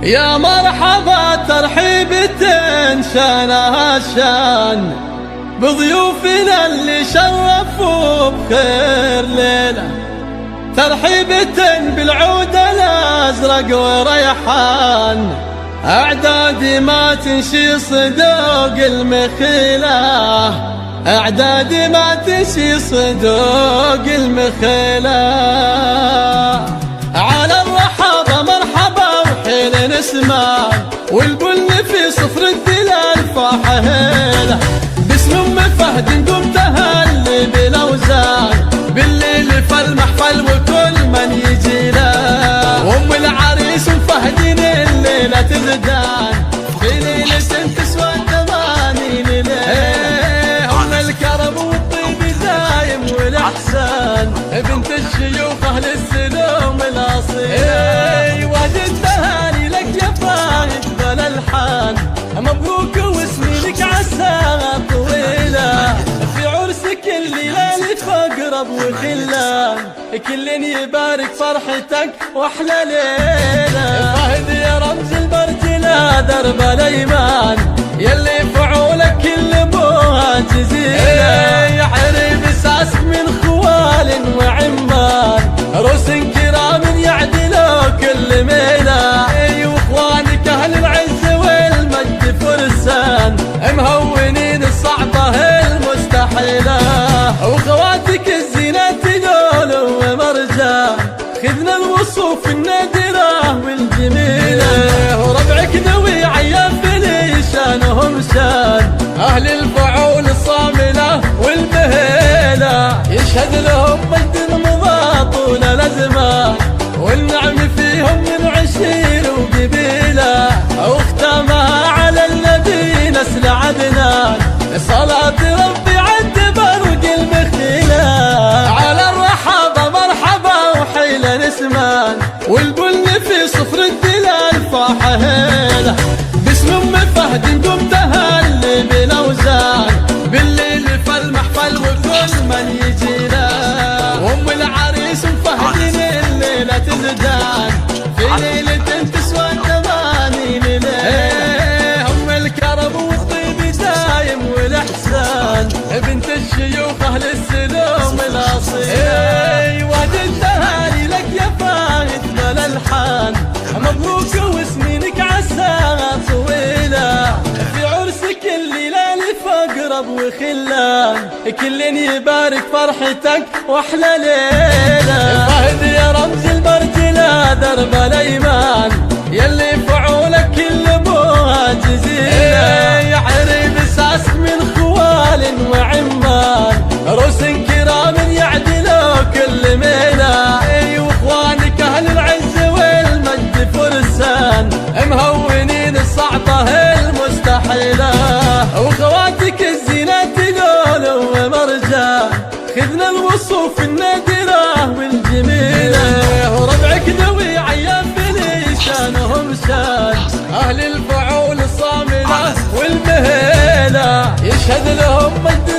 يا مرحبا ترحيبة شانها الشان بضيوفنا اللي شرفوا بخير ليلة، ترحيبة بالعود الأزرق وريحان، أعدادي ما تنشي صدوق المخيلة، أعدادي ما تنشي صدوق المخيلة. على الرحابة مرحبا وحين نسمع، والبن في صفر الدلال فاحة هيلة، باسم أم فهد نقوم تهلي بالأوزان، بالليل فالمحفل وكل من يجي له، وأم العريس وفهدين الليلة تزدان، في ليلة تسوى 80 ليلة، أم الكرم والطيب دايم والإحسان، بنت الشيوخ أهل السلوم الأصيل، وادي التهاني لك يا فاهد بالألحان، مبروك وسنينك عساها طويلة، في عرسك الليلة أقرب وخلان، كل يبارك فرحتك واحلى ليلة، فهد يا رمز البرجلة درب الأيمان، يلي فعولك كل ابوها جزيلة، يا حريب ساس من خوال وعمان، روس كرام يعدلوا كل ميلة، واخوانك اهل العز والمجد فرسان، مهونين الصعبة المستحيلة، وخواتك الزينات دول ومرجان، خذنا الوصوف النادرة والجميلة، وربعك ذوي عيان بلي شانهم شان، أهل الفعول الصاملة والمهيلة، يشهد لهم مجد مضى طول الأزمان، والنعم فيهم من عشير وقبيلة، واختامها على النبي نسل عدنان، صلاة ربي عد برق المخيلة، على الرحابة مرحبا وحيل نسمان، والبن في صفر الدلال فاحة هيلة، باسم أم فهد نقوم تهلي بالأوزان، بالليل فالمحفل وكل من يجي له، وأم العريس وفهدين الليلة تزدان، في ليلة تسوى 80 ليلة، أم الكرم والطيب دايم والإحسان، بنت الشيوخ أهل السلوم الأصيل، وادي التهاني لك يا فاهد بالألحان، مبروك وسنينك عساها طويلة، في عرسك الليلة أقرب وخلان، كل يبارك فرحتك واحلى ليلة، فهد يا رمز البرجلة درب الأيمان، يلي فعولك كل ابوها جزيلة، يا حريب ساس من خوال وعمان، روس كرام يعدلوا كل ميلة، واخوانك اهل العز والمجد فرسان، مهونين الصعبة المستحيلة، وخواتك الزينات دول ومرجان، خذنا الوصوف النادرة والجميلة، وربعك ذوي عيان بلي شانهم شان، أهل الفعول الصاملة والمهيلة، يشهد لهم مجد